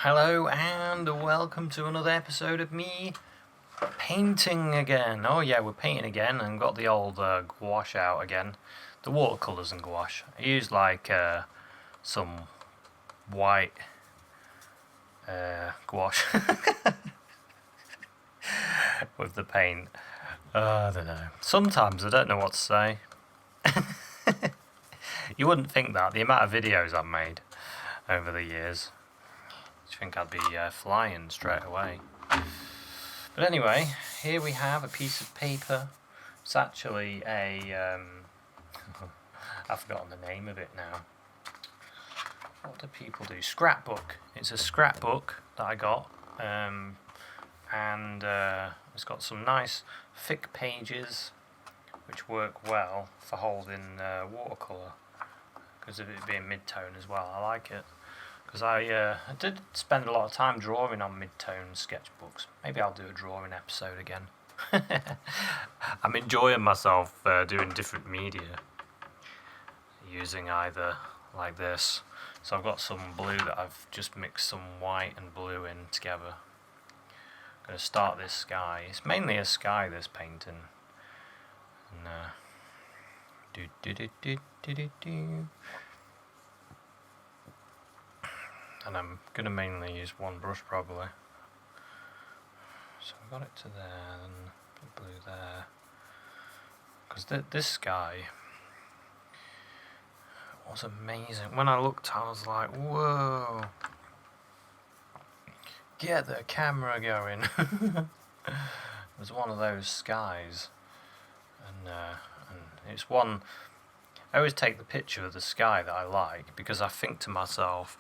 Hello and welcome to another episode of me painting again. Oh yeah, we're painting again and got the old gouache out again. The watercolours and gouache. I used like some white gouache with the paint. I don't know. Sometimes I don't know what to say. You wouldn't think that, the amount of videos I've made over the years. I think I'd be flying straight away. But anyway, here we have a piece of paper. It's actually a I've forgotten the name of it now. What do people do? Scrapbook. It's a scrapbook that I got, and it's got some nice thick pages which work well for holding watercolour because of it being mid-tone as well. I like it. Because I did spend a lot of time drawing on mid-tone sketchbooks. Maybe I'll do a drawing episode again. I'm enjoying myself doing different media. Using either like this. So I've got some blue that I've just mixed some white and blue in together. I'm going to start this sky. It's mainly a sky, this painting. And and I'm going to mainly use one brush probably. So I got it to there, then the blue there. Because this sky was amazing. When I looked, I was like, whoa. Get the camera going. It was one of those skies. And it's one... I always take the picture of the sky that I like because I think to myself,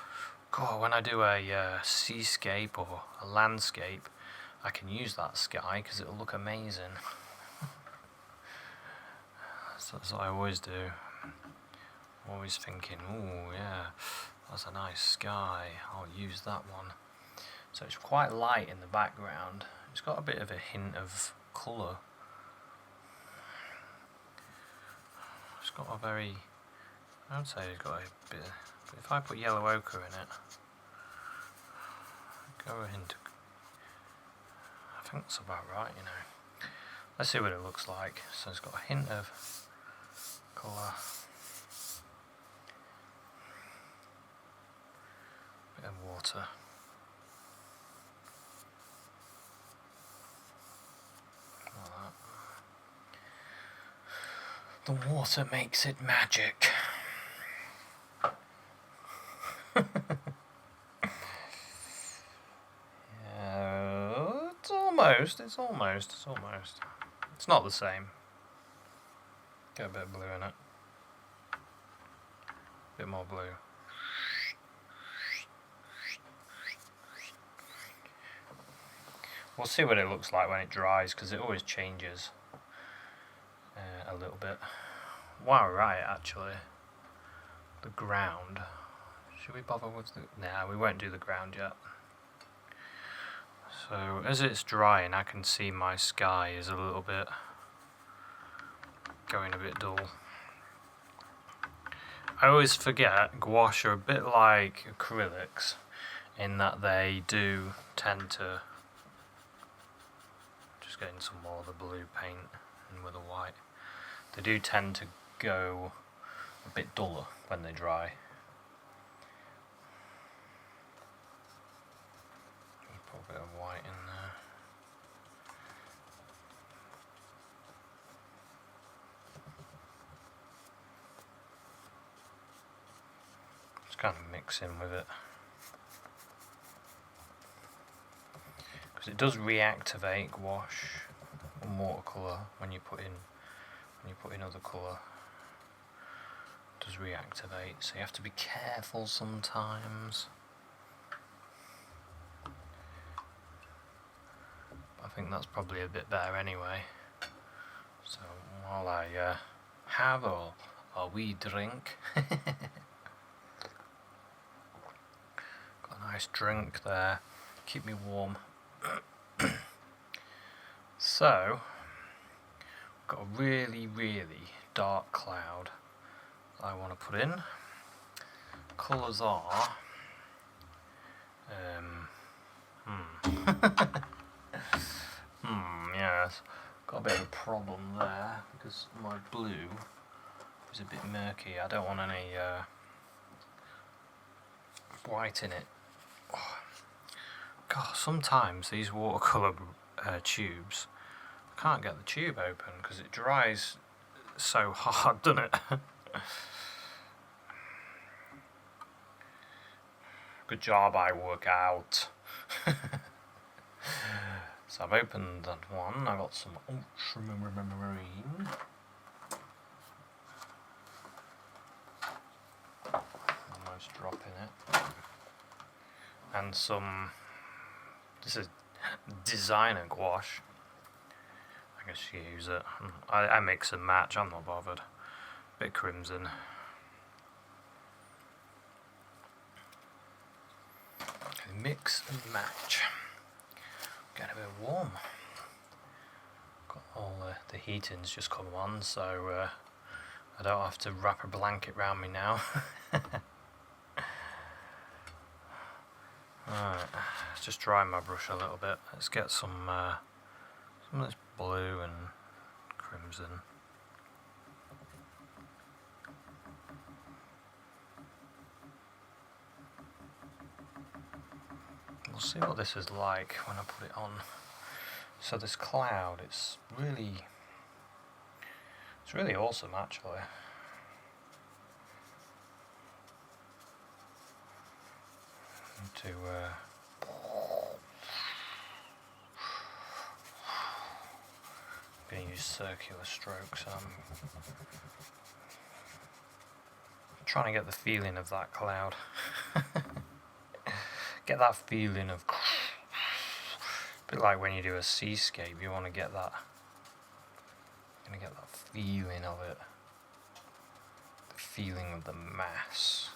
God, when I do a seascape or a landscape, I can use that sky because it'll look amazing. So that's what I always do. I'm always thinking, oh yeah, that's a nice sky, I'll use that one. So it's quite light in the background. It's got a bit of a hint of colour. It's got a very... I would say it's got a bit... But if I put yellow ochre in it, go into... I think that's about right, you know. Let's see what it looks like. So it's got a hint of colour. Bit of water. Like that. The water makes it magic. It's almost. It's not the same. Get a bit of blue in it. A bit more blue. We'll see what it looks like when it dries, because it always changes a little bit. Wow, right, actually. The ground. Should we bother with the... Nah, we won't do the ground yet. So, as it's drying, I can see my sky is a little bit... going a bit dull. I always forget gouache are a bit like acrylics, in that they do tend to... Just getting some more of the blue paint and with the white. They do tend to go a bit duller when they dry. Put a bit of white in there. Just kind of mix in with it. Because it does reactivate gouache and watercolour when you put in other colour. It does reactivate, so you have to be careful sometimes. I think that's probably a bit better anyway. So while I have a wee drink. Got a nice drink there, keep me warm. So, got a really dark cloud that I want to put in. Colours are Yes. Got a bit of a problem there because my blue is a bit murky. I don't want any white in it. Oh. God, sometimes these watercolour tubes, I can't get the tube open because it dries so hard, doesn't it? Good job, I work out. So I've opened that one. I got some ultramarine. Almost dropping it. And some. This is designer gouache. I guess you use it. I mix and match. I'm not bothered. Bit crimson. Mix and match. Getting a bit warm. Got all the heating's just come on, so I don't have to wrap a blanket around me now. Alright, let's just dry my brush a little bit. Let's get some of this blue and crimson. We'll see what this is like when I put it on. So this cloud, it's really awesome actually. To I'm going to use circular strokes. Trying to get the feeling of that cloud. Get that feeling of, a bit like when you do a seascape, you want to get that. You're gonna get that feeling of it. The feeling of the mass.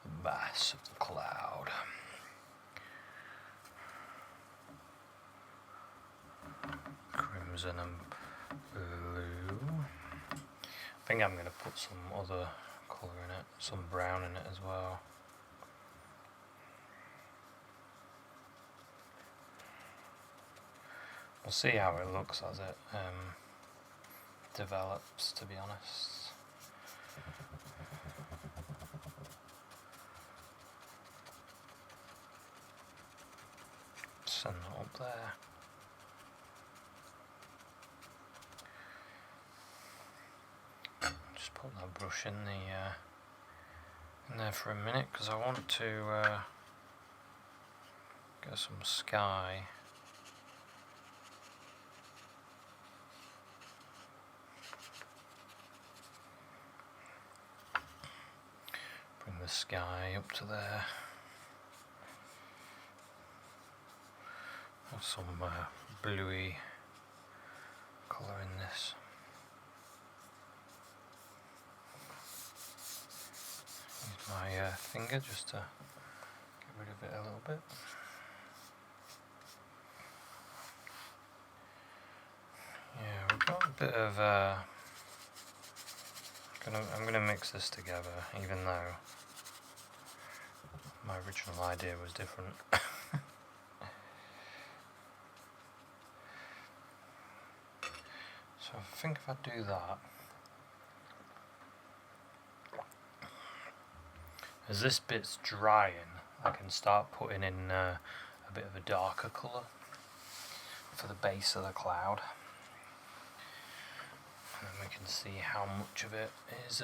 The mass of the cloud. Crimson and blue. I think I'm going to put some other colour in it, some brown in it as well. We'll see how it looks as it develops, to be honest. Send that up there. Just put that brush in there for a minute because I want to get some sky. Bring the sky up to there. Have some bluey colour in this. Use my finger just to get rid of it a little bit. Yeah, we've got a bit of I'm gonna mix this together, even though my original idea was different. So I think if I do that, as this bit's drying, I can start putting in a bit of a darker colour for the base of the cloud. And then we can see how much of it is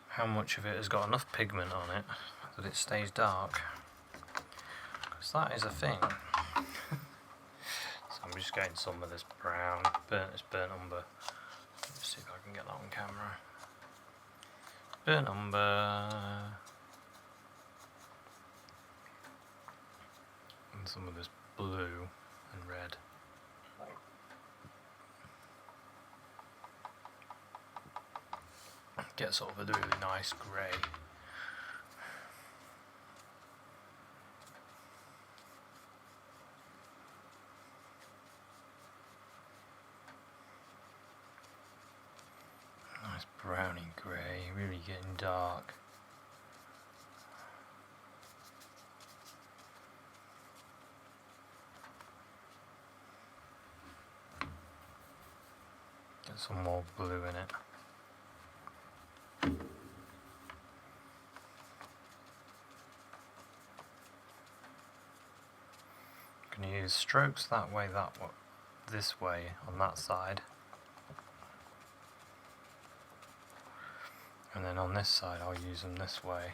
how much of it has got enough pigment on it that it stays dark, because that is a thing. So I'm just getting some of this brown, burnt umber. Let's see if I can get that on camera. Burnt umber and some of this blue and red. Get sort of a really nice grey. Nice browny grey, really getting dark. some more blue in it. I'm going to use strokes that way, this way on that side. And then on this side I'll use them this way.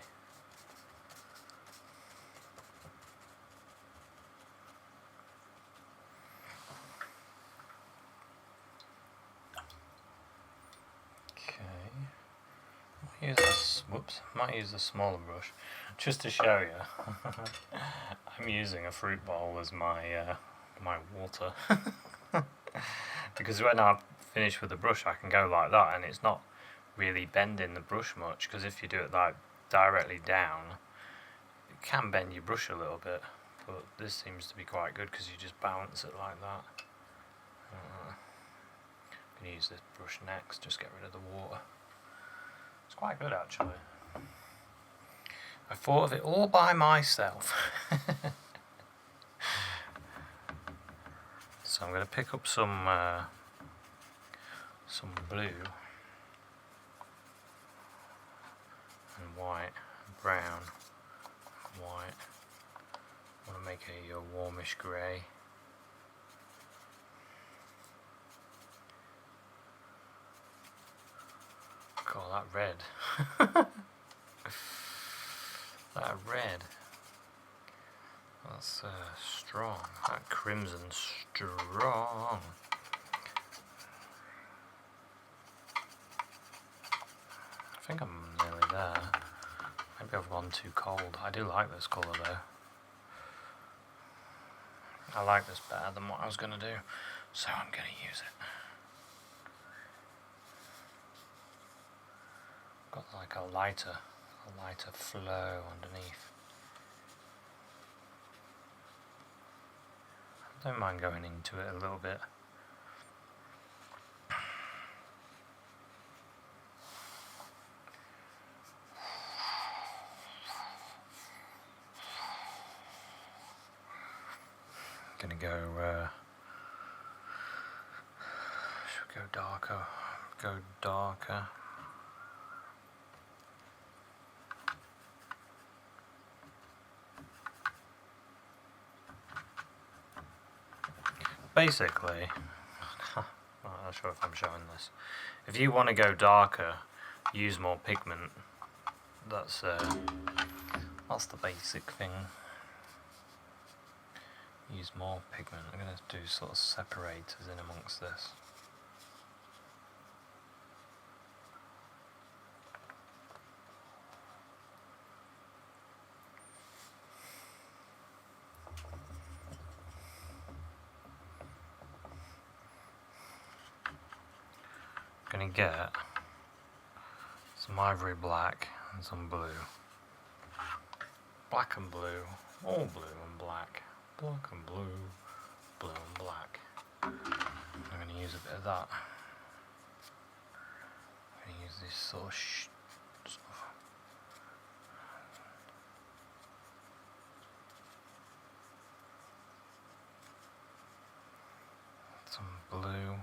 Might use a smaller brush just to show you. I'm using a fruit bowl as my my water because when I finish with the brush I can go like that and it's not really bending the brush much, because if you do it like directly down it can bend your brush a little bit, but this seems to be quite good because you just balance it like that. I'm going to use this brush next, just get rid of the water. It's quite good actually. I thought of it all by myself. So I'm going to pick up some blue and white, brown, white. I want to make a warmish grey. God, that red. That red. That's strong. That crimson's strong. I think I'm nearly there. Maybe I've gone too cold. I do like this colour though. I like this better than what I was going to do, so I'm going to use it. Got like a lighter flow underneath. I don't mind going into it a little bit. Gonna go, should we go darker? Go darker. Basically, I'm not sure if I'm showing this. If you want to go darker, use more pigment. That's the basic thing. Use more pigment. I'm going to do sort of separators in amongst this. Going to get some ivory black and some blue. Black and blue, all blue and black. Black and blue, blue and black. I'm going to use a bit of that. I'm going to use this sort of some blue.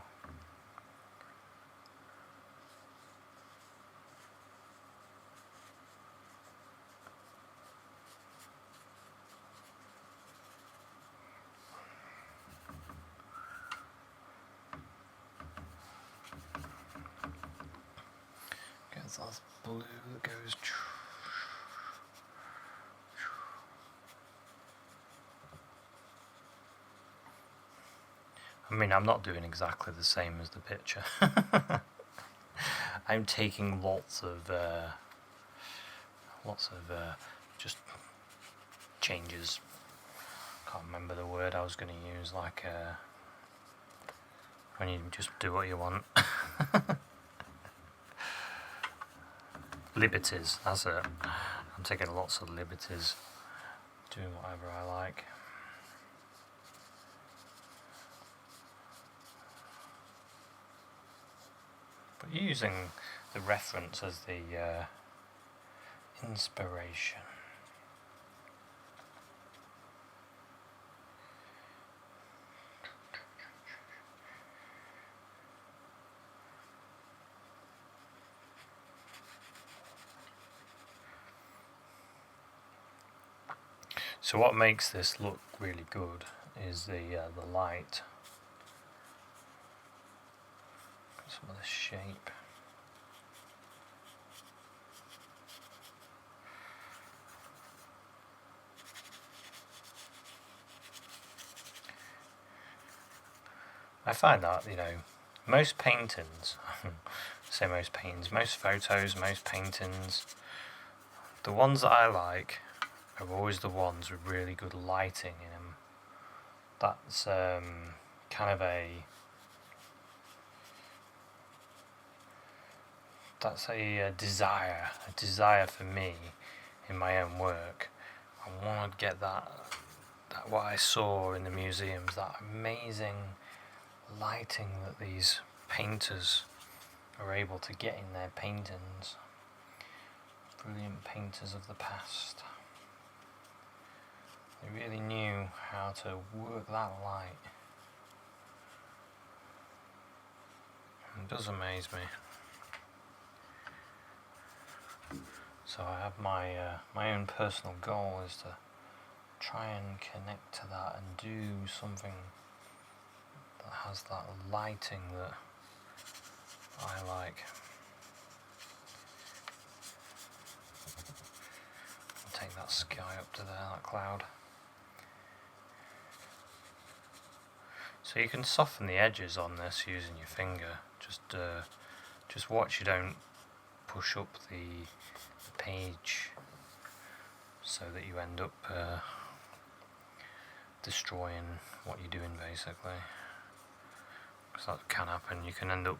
That's blue that goes. I mean, I'm not doing exactly the same as the picture. I'm taking lots of just changes. Can't remember the word I was going to use. Like when you just do what you want. Liberties, that's it. I'm taking lots of liberties, doing whatever I like. But using the reference as the inspiration. So what makes this look really good is the light. Some of the shape. I find that, most paintings, say most paintings, most photos, most paintings, the ones that I like are always the ones with really good lighting in them. That's kind of a desire for me in my own work. I want to get that what I saw in the museums, that amazing lighting that these painters are able to get in their paintings. Brilliant painters of the past. They really knew how to work that light. It does amaze me. So I have my own personal goal is to try and connect to that and do something that has that lighting that I like. I'll take that sky up to there, that cloud. So you can soften the edges on this using your finger. Just watch you don't push up the page so that you end up destroying what you're doing, basically. Because that can happen. You can end up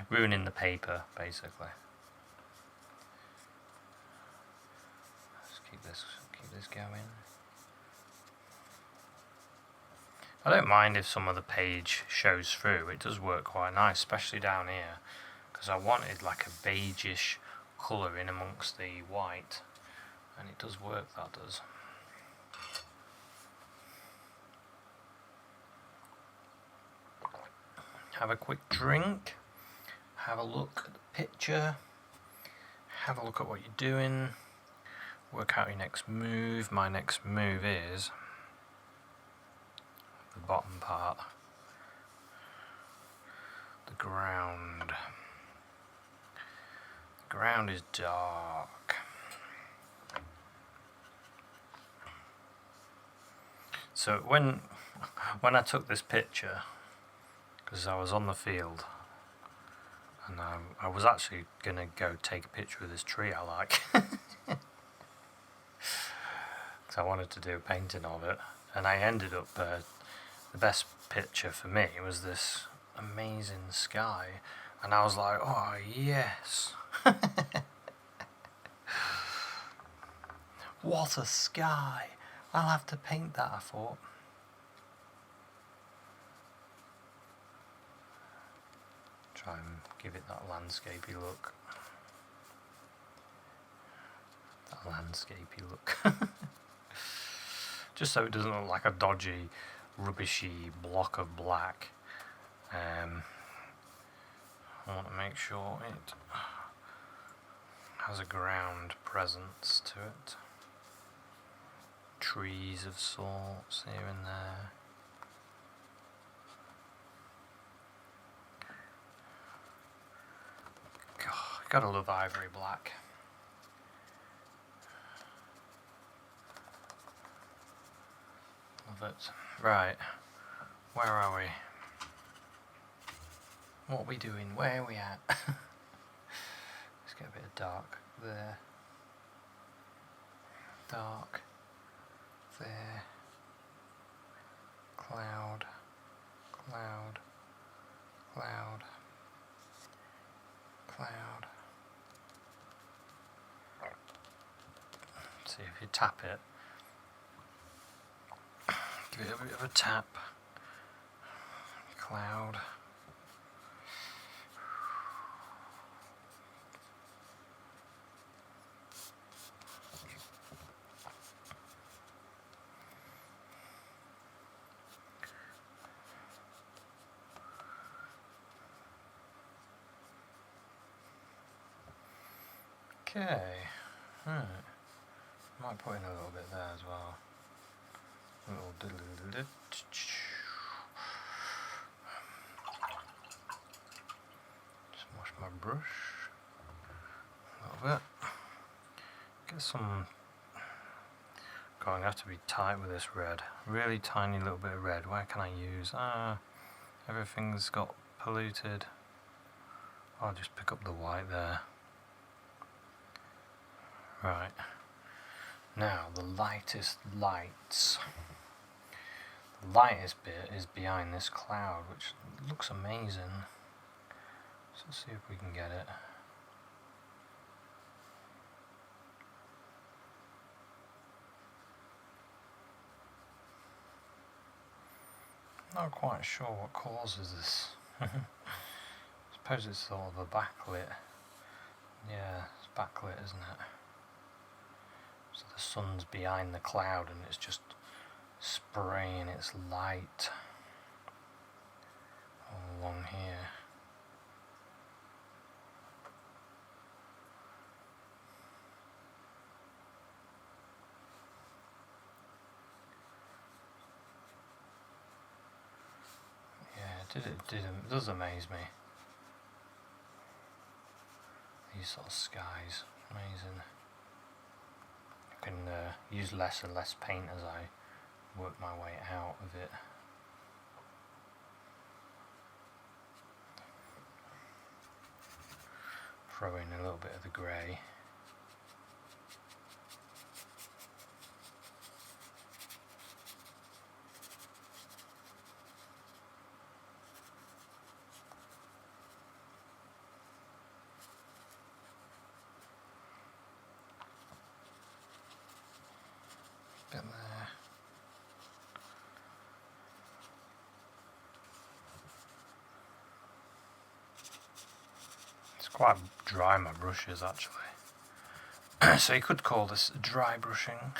ruining the paper, basically. Let's keep this going. I don't mind if some of the page shows through. It does work quite nice, especially down here, because I wanted like a beigeish colour in amongst the white, and it does work, that does. Have a quick drink, have a look at the picture, have a look at what you're doing, work out your next move. My next move is the bottom part, the ground. The ground is dark. So when I took this picture, because I was on the field, and I was actually going to go take a picture of this tree I like. Because I wanted to do a painting of it, and I ended up, the best picture for me was this amazing sky, and I was like, oh yes. What a sky. I'll have to paint that, I thought. Try and give it that landscapey look. Just so it doesn't look like a dodgy, rubbishy block of black. I want to make sure it has a ground presence to it. Trees of sorts here and there. God, gotta love ivory black. Love it. Right, where are we? What are we doing? Where are we at? Let's get a bit of dark there. Dark there. Cloud. Cloud. Cloud. Cloud. See if you tap it. Give it a bit of a tap. Cloud. Okay. Right. Might put in a little bit there as well. A little diddle. Just wash my brush a little bit. Get some. God, I'm gonna have to be tight with this red. Really tiny little bit of red. Where can I use? Everything's got polluted. I'll just pick up the white there. Right. Now the lightest lights. The lightest bit is behind this cloud, which looks amazing. So let's see if we can get it. Not quite sure what causes this. I suppose it's sort of a backlit. Yeah, it's backlit, isn't it? So the sun's behind the cloud and it's just spraying its light all along here. It does amaze me. These sort of skies, amazing. I can use less and less paint as I work my way out of it. Throw in a little bit of the grey. Bit there. It's quite dry, my brushes actually. So you could call this dry brushing.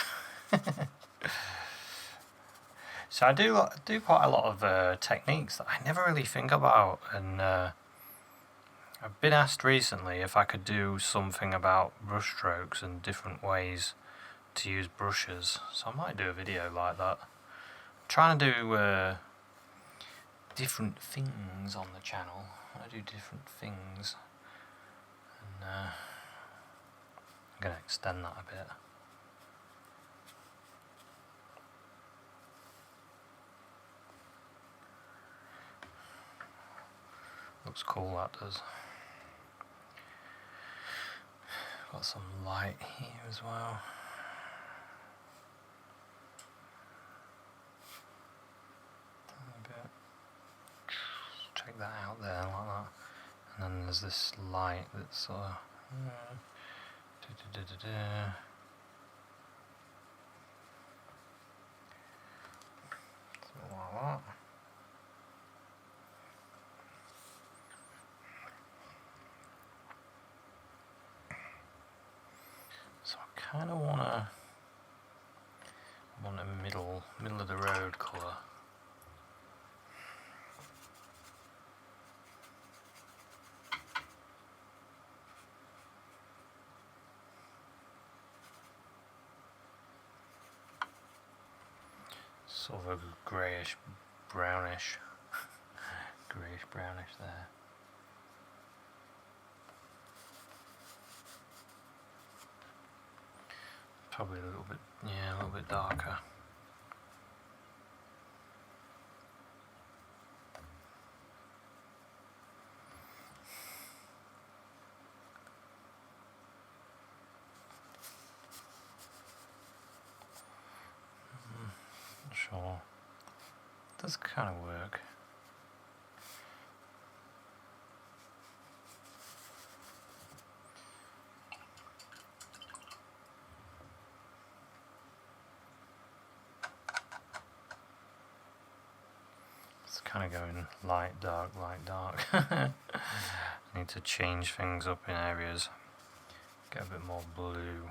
So I do quite a lot of techniques that I never really think about, and I've been asked recently if I could do something about brush strokes and different ways to use brushes, so I might do a video like that. I'm trying to do different things on the channel. I do different things, and I'm going to extend that a bit. Looks cool, that does. Got some light here as well. Take that out there like that, and then there's this light that's sort of something like that. So I kind of want a middle of the road colour. Sort of a greyish brownish there. Probably a little bit darker. Not sure. It does kind of work. Kind of going light, dark, light, dark. I need to change things up in areas. Get a bit more blue.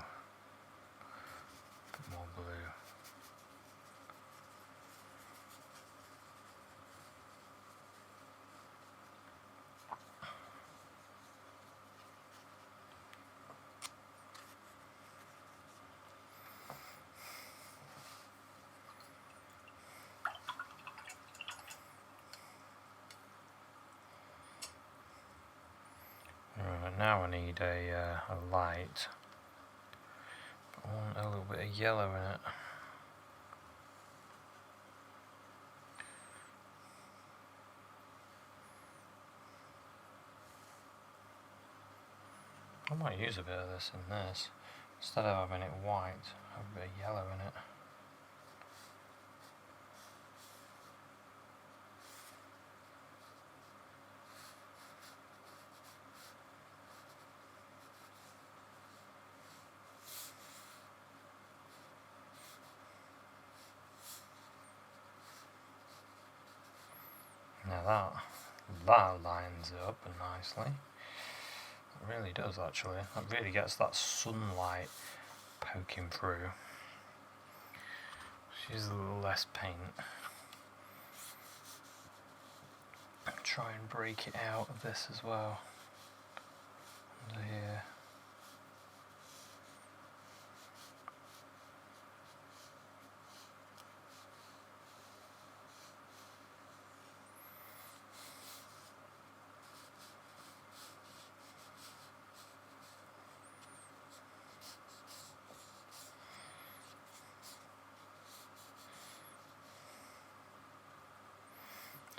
now I need a light. I want a little bit of yellow in it. I might use a bit of this in this. Instead of having it white, have a bit of yellow in it. Now that lines it up nicely. It really does actually. It really gets that sunlight poking through. Use a little less paint. Try and break it out of this as well. Under here.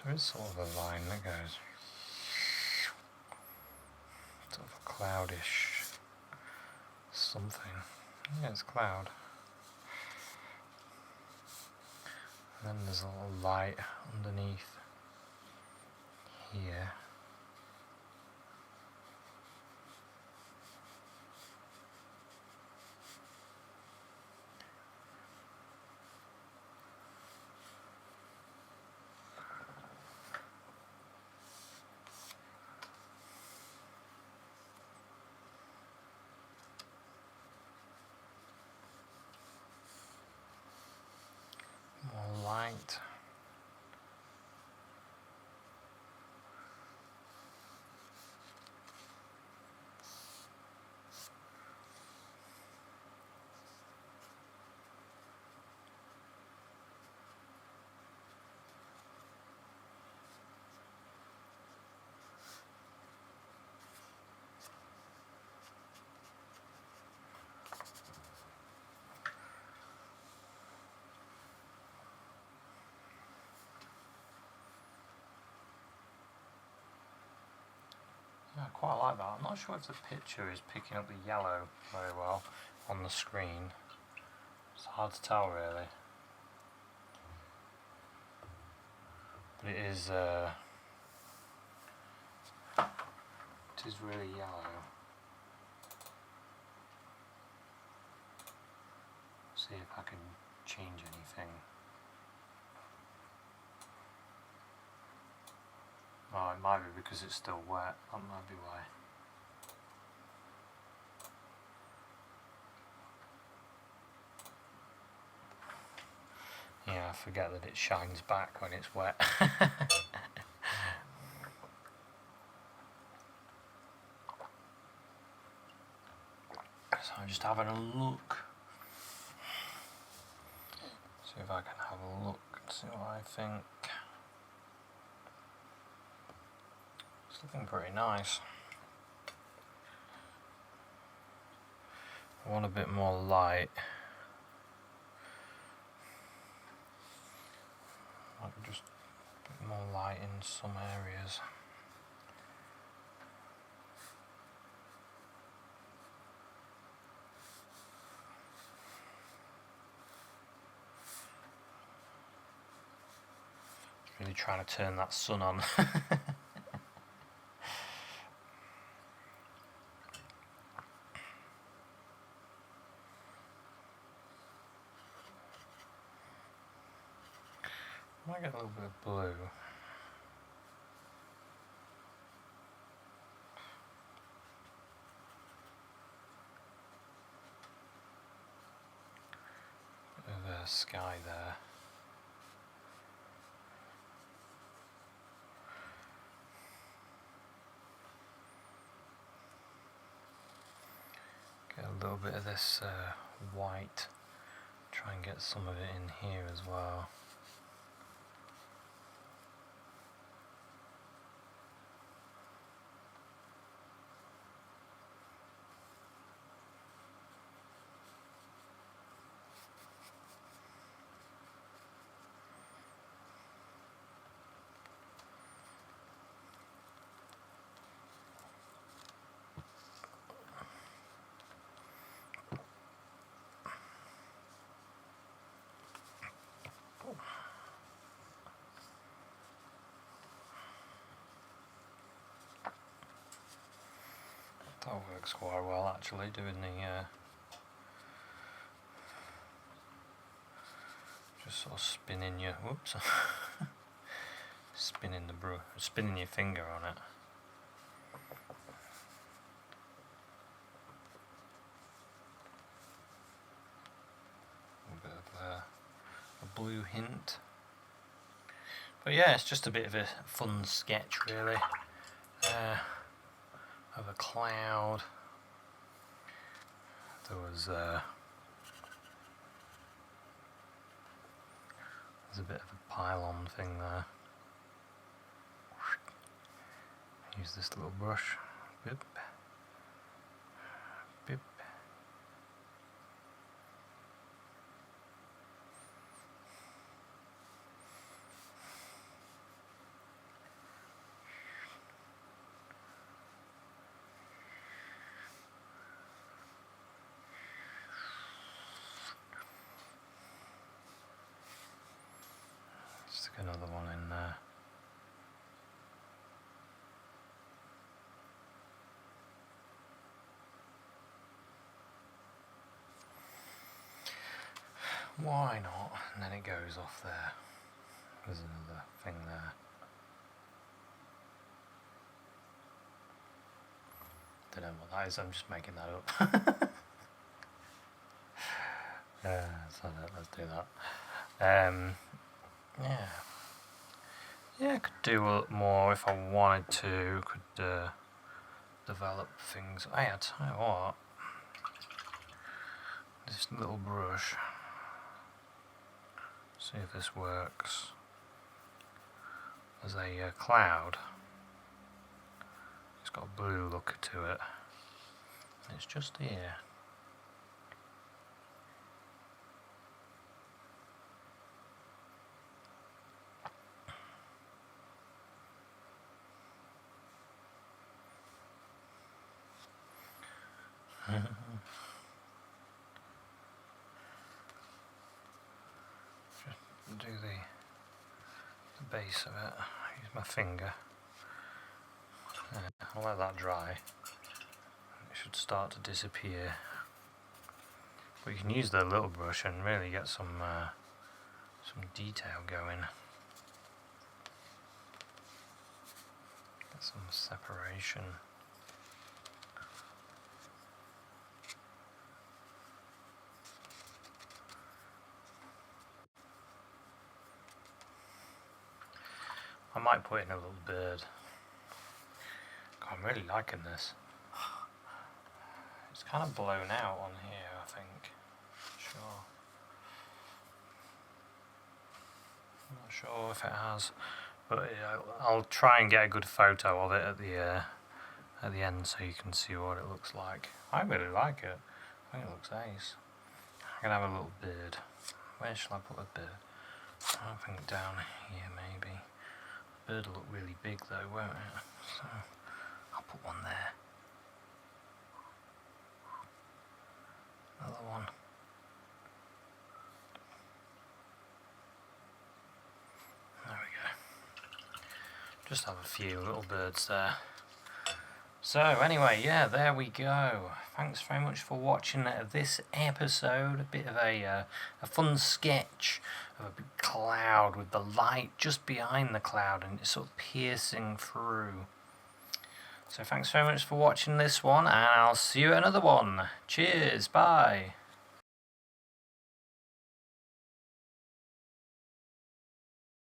There is sort of a line that goes sort of a cloudish something. Yeah, it's cloud. And then there's a little light underneath here. More light. Yeah, I quite like that. I'm not sure if the picture is picking up the yellow very well on the screen. It's hard to tell really. But it is really yellow. See if I can change anything. Oh, it might be because it's still wet. That might be why. Yeah, I forget that it shines back when it's wet. So I'm just having a look. See if I can have a look and see what I think. It's looking pretty nice. I want a bit more light. Like just a bit more light in some areas. Really trying to turn that sun on. Might get a little bit of blue. Bit of a sky there. Get a little bit of this white. Try and get some of it in here as well. That works quite well actually, doing the just sort of spinning your spinning your finger on it. A bit of a blue hint. But yeah, it's just a bit of a fun sketch really, of a cloud. There's a bit of a pylon thing there. Use this little brush. Bip. Bip. Stick another one in there. Why not? And then it goes off there. There's another thing there. Don't know what that is, I'm just making that up. So let's do that. Yeah, I could do more if I wanted to. Could develop things. Hey, I tell you what. This little brush. See if this works. There's a cloud. It's got a blue look to it. And it's just here. Just do the base of it. Use my finger. I'll let that dry. It should start to disappear. But you can use the little brush and really get some detail going. Get some separation. I might put in a little bird. God, I'm really liking this. It's kind of blown out on here, I think. Sure. I'm not sure if it has, but I'll try and get a good photo of it at the end so you can see what it looks like. I really like it. I think it looks ace. I'm gonna have a little bird. Where shall I put a bird? I think down here maybe. The bird will look really big though, won't it? So I'll put one there. Another one. There we go. Just have a few little birds there. So anyway, yeah, there we go. Thanks very much for watching this episode. A bit of a fun sketch of a big cloud with the light just behind the cloud and it's sort of piercing through. So thanks very much for watching this one, and I'll see you at another one. Cheers, bye.